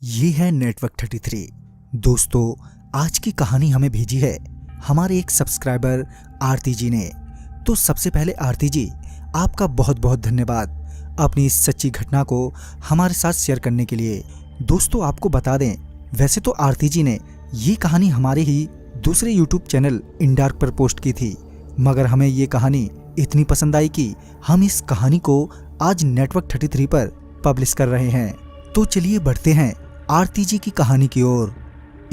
ये है नेटवर्क 33। दोस्तों, आज की कहानी हमें भेजी है हमारे एक सब्सक्राइबर आरती जी ने। तो सबसे पहले आरती जी, आपका बहुत बहुत धन्यवाद अपनी इस सच्ची घटना को हमारे साथ शेयर करने के लिए। दोस्तों, आपको बता दें, वैसे तो आरती जी ने ये कहानी हमारे ही दूसरे यूट्यूब चैनल इंडार्क पर पोस्ट की थी, मगर हमें ये कहानी इतनी पसंद आई कि हम इस कहानी को आज नेटवर्क 33 पर पब्लिश कर रहे हैं। तो चलिए बढ़ते हैं आरती जी की कहानी की ओर।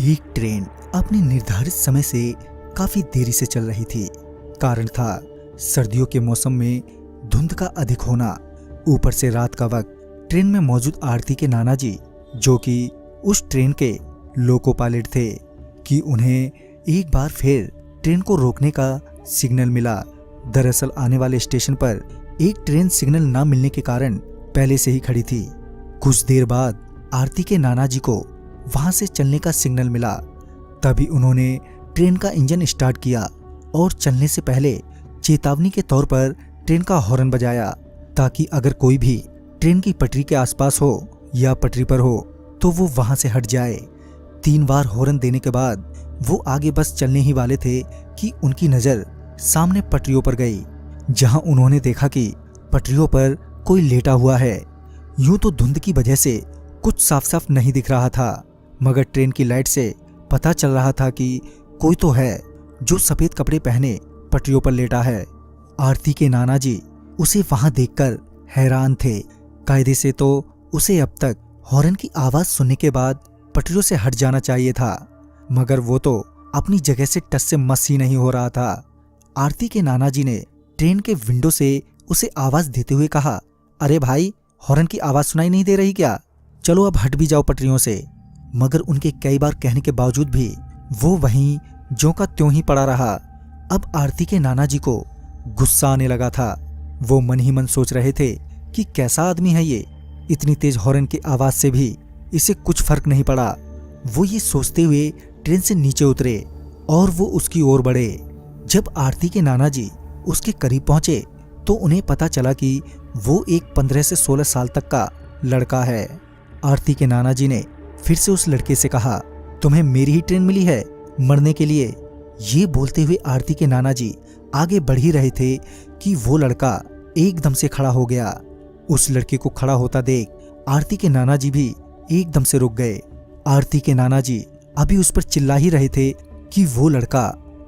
एक ट्रेन अपने निर्धारित समय से काफी देरी से चल रही थी। कारण था सर्दियों के मौसम में धुंध का अधिक होना। ऊपर से रात का वक्त ट्रेन में मौजूद आरती के नाना जी, जो कि उस ट्रेन के लोको पायलट थे, कि उन्हें एक बार फिर ट्रेन को रोकने का सिग्नल मिला। दरअसल आने वाले स्टेशन पर एक ट्रेन सिग्नल न मिलने के कारण पहले से ही खड़ी थी। कुछ देर बाद आरती के नाना जी को वहां से चलने का सिग्नल मिला। तभी उन्होंने ट्रेन का इंजन स्टार्ट किया और चलने से पहले चेतावनी के तौर पर ट्रेन का हॉर्न बजाया, ताकि अगर कोई भी ट्रेन की पटरी के आसपास हो या पटरी पर हो तो वो वहां से हट जाए। 3 बार हॉर्न देने के बाद वो आगे बस चलने ही वाले थे कि उनकी नजर सामने पटरियों पर गई, जहां उन्होंने देखा कि पटरियों पर कोई लेटा हुआ है। यूं तो धुंध की वजह से कुछ साफ साफ नहीं दिख रहा था, मगर ट्रेन की लाइट से पता चल रहा था कि कोई तो है जो सफेद कपड़े पहने पटरियों पर लेटा है। आरती के नाना जी उसे वहां देखकर हैरान थे। कायदे से तो उसे अब तक हॉर्न की आवाज सुनने के बाद पटरियों से हट जाना चाहिए था, मगर वो तो अपनी जगह से टस से मस ही नहीं हो रहा था। आरती के नाना जी ने ट्रेन के विंडो से उसे आवाज देते हुए कहा, अरे भाई, हॉर्न की आवाज सुनाई नहीं दे रही क्या? चलो अब हट भी जाओ पटरियों से। मगर उनके कई बार कहने के बावजूद भी वो वहीं ज्यों का त्यों ही पड़ा रहा। अब आरती के नाना जी को गुस्सा आने लगा था। वो मन ही मन सोच रहे थे कि कैसा आदमी है ये, इतनी तेज हॉर्न की आवाज से भी इसे कुछ फर्क नहीं पड़ा। वो ये सोचते हुए ट्रेन से नीचे उतरे और वो उसकी ओर बढ़े। जब आरती के नाना जी उसके करीब पहुंचे तो उन्हें पता चला कि वो एक 15 से 16 साल तक का लड़का है। आरती के नाना जी ने फिर से उस लड़के से कहा, तुम्हें मेरी ही ट्रेन मिली है मरने के लिए? ये बोलते हुए आरती के नाना जी आगे बढ़ ही रहे थे कि वो लड़का एकदम से खड़ा हो गया। उस लड़के को खड़ा होता देख आरती के नाना जी भी एकदम से रुक गए। आरती के नाना जी अभी उस पर चिल्ला ही रहे थे कि वो लड़का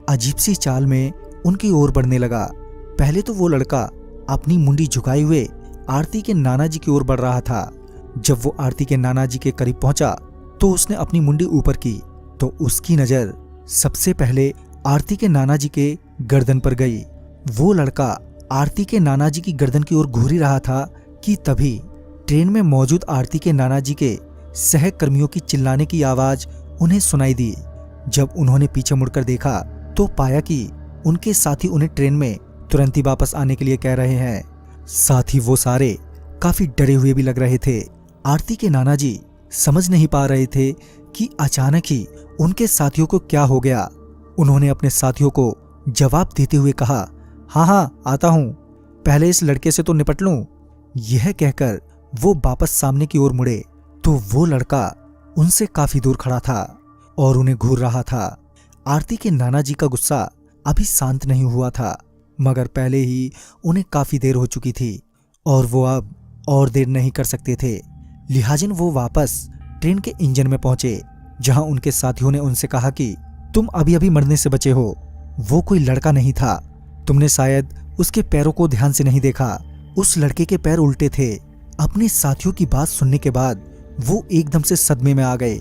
अजीब सी चाल में उनकी ओर बढ़ने लगा। पहले तो वो लड़का अपनी मुंडी झुकाए हुए आरती के नाना जी की ओर बढ़ रहा था। जब वो आरती के नाना जी के करीब पहुंचा तो उसने अपनी मुंडी ऊपर की तो उसकी नजर सबसे पहले आरती के नाना जी के गर्दन पर गई। वो लड़का आरती के नाना जी की गर्दन की ओर घूर ही रहा था कि तभी ट्रेन में मौजूद आरती के नाना जी के सहकर्मियों की चिल्लाने की आवाज उन्हें सुनाई दी। जब उन्होंने पीछे मुड़कर देखा तो पाया कि उनके साथी उन्हें ट्रेन में तुरंत ही वापस आने के लिए कह रहे हैं। साथ ही वो सारे काफी डरे हुए भी लग रहे थे। आरती के नाना जी समझ नहीं पा रहे थे कि अचानक ही उनके साथियों को क्या हो गया। उन्होंने अपने साथियों को जवाब देते हुए कहा, हाँ हाँ आता हूं, पहले इस लड़के से तो निपट लूं। यह कहकर वो वापस सामने की ओर मुड़े तो वो लड़का उनसे काफी दूर खड़ा था और उन्हें घूर रहा था। आरती के नाना जी का गुस्सा अभी शांत नहीं हुआ था, मगर पहले ही उन्हें काफी देर हो चुकी थी और वो अब और देर नहीं कर सकते थे। लिहाजन वो वापस ट्रेन के इंजन में पहुंचे, जहां उनके साथियों ने उनसे कहा कि तुम अभी अभी मरने से बचे हो। वो कोई लड़का नहीं था, तुमने शायद उसके पैरों को ध्यान से नहीं देखा। उस लड़के के पैर उल्टे थे। अपने साथियों की बात सुनने के बाद वो एकदम से सदमे में आ गए।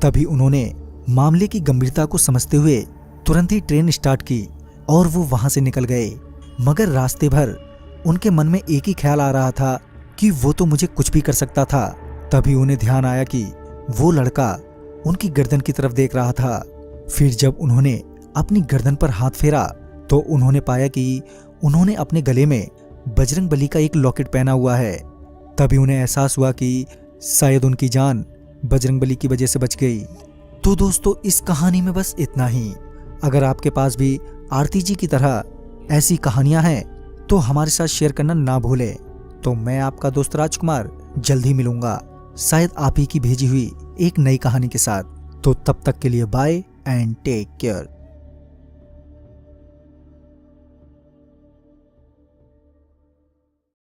तभी उन्होंने मामले की गंभीरता को समझते हुए तुरंत ही ट्रेन स्टार्ट की और वो वहां से निकल गए। मगर रास्ते भर उनके मन में एक ही ख्याल आ रहा था कि वो तो मुझे कुछ भी कर सकता था। तभी उन्हें ध्यान आया कि वो लड़का उनकी गर्दन की तरफ देख रहा था। फिर जब उन्होंने अपनी गर्दन पर हाथ फेरा तो उन्होंने पाया कि उन्होंने अपने गले में बजरंगबली का एक लॉकेट पहना हुआ है। तभी उन्हें एहसास हुआ कि शायद उनकी जान बजरंगबली की वजह से बच गई। तो दोस्तों, इस कहानी में बस इतना ही। अगर आपके पास भी आरती जी की तरह ऐसी कहानियां हैं तो हमारे साथ शेयर करना ना भूलें। तो मैं आपका दोस्त राजकुमार जल्द ही मिलूंगा। शायद आप ही की भेजी हुई एक नई कहानी के साथ। तो तब तक के लिए बाय एंड टेक केयर।